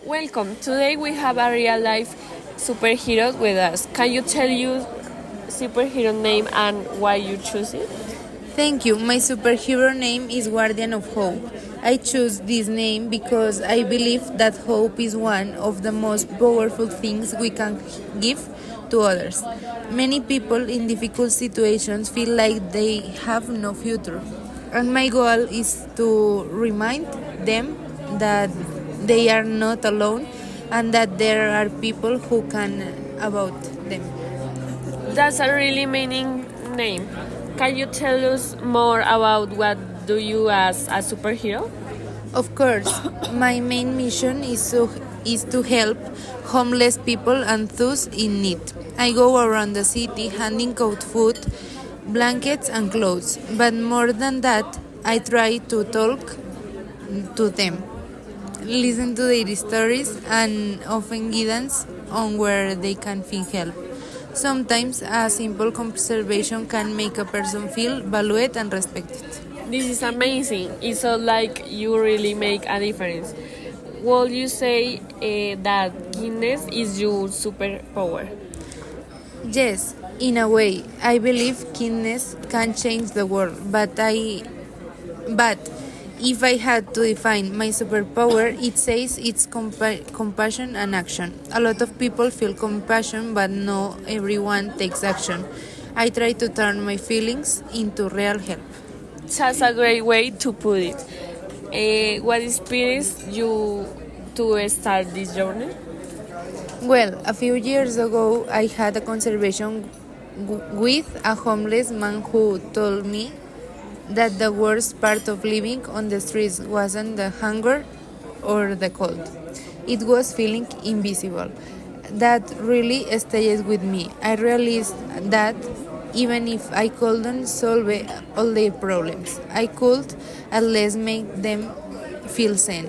Welcome. Today we have a real life superhero with us. Can you tell you superhero name and why you choose it? Thank you. My superhero name is Guardian of Hope. I choose this name because I believe that hope is one of the most powerful things we can give to others. Many people in difficult situations feel like they have no future, and my goal is to remind them that they are not alone and that there are people who can about them. That's a really meaning name. Can you tell us more about what do you as a superhero? Of course, my main mission is to help homeless people and those in need. I go around the city handing out food, blankets, and clothes. But more than that, I try to talk to them, listen to their stories, and offer guidance on where they can find help. Sometimes a simple observation can make a person feel valued and respected. This is amazing. It's so like you really make a difference. Will you say that kindness is your superpower? Yes, in a way, I believe kindness can change the world, but if I had to define my superpower, it says it's compassion and action. A lot of people feel compassion, but not everyone takes action. I try to turn my feelings into real help. That's a great way to put it. What inspires you to start this journey? Well, a few years ago, I had a conversation with a homeless man who told me that the worst part of living on the streets wasn't the hunger or the cold. It was feeling invisible. That really stayed with me. I realized that even if I couldn't solve all their problems, I could at least make them feel seen,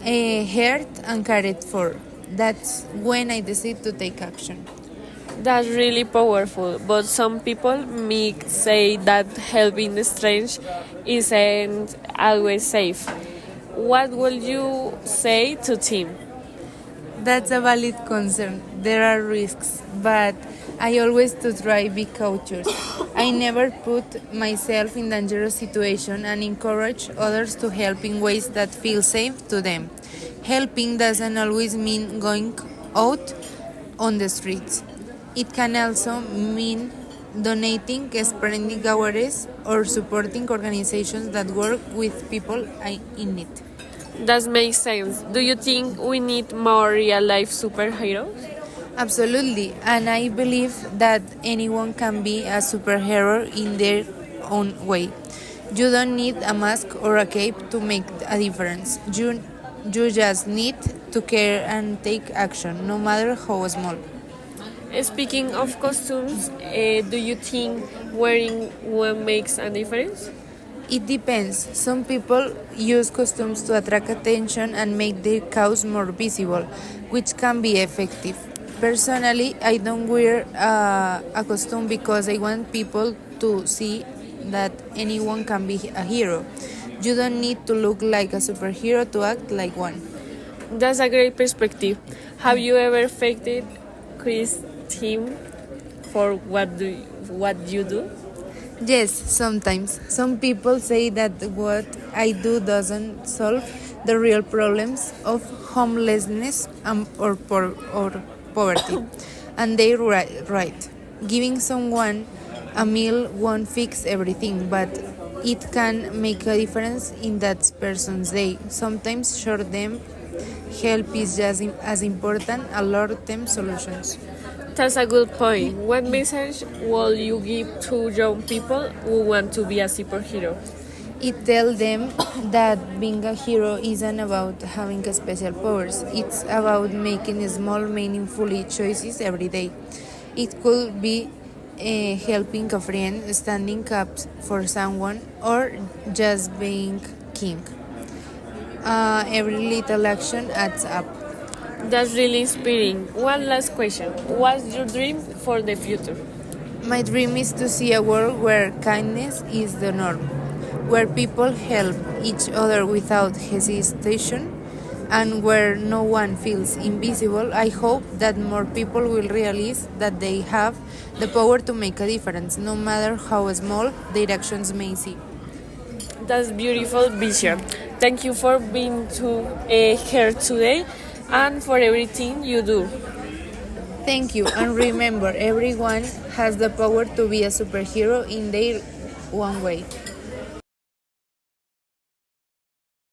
heard, and cared for. That's when I decided to take action. That's really powerful, but some people may say that helping the strange isn't always safe. What would you say to Tim? That's a valid concern. There are risks, but I always to try be cautious. I never put myself in dangerous situation and encourage others to help in ways that feel safe to them. Helping doesn't always mean going out on the streets. It can also mean donating, spreading awareness, or supporting organizations that work with people in need. That makes sense. Do you think we need more real life superheroes? Absolutely, and I believe that anyone can be a superhero in their own way. You don't need a mask or a cape to make a difference. You just need to care and take action, no matter how small. Speaking of costumes, do you think wearing one makes a difference? It depends. Some people use costumes to attract attention and make their cause more visible, which can be effective. Personally, I don't wear a costume because I want people to see that anyone can be a hero. You don't need to look like a superhero to act like one. That's a great perspective. Have you ever faked it, Chris Tim, for what you do? Yes, sometimes. Some people say that what I do doesn't solve the real problems of homelessness or poverty. And they're right. Giving someone a meal won't fix everything, but it can make a difference in that person's day. Sometimes short term help is just as important as long term solutions. That's a good point. What message will you give to young people who want to be a superhero? It tells them that being a hero isn't about having special powers. It's about making small, meaningful choices every day. It could be helping a friend, standing up for someone, or just being king. Every little action adds up. That's really inspiring. One last question. What's your dream for the future? My dream is to see a world where kindness is the norm, where people help each other without hesitation, And where no one feels invisible, I hope that more people will realize that they have the power to make a difference, no matter how small their actions may seem. That's beautiful vision. Thank you for being here today and for everything you do. Thank you, and remember, everyone has the power to be a superhero in their own way.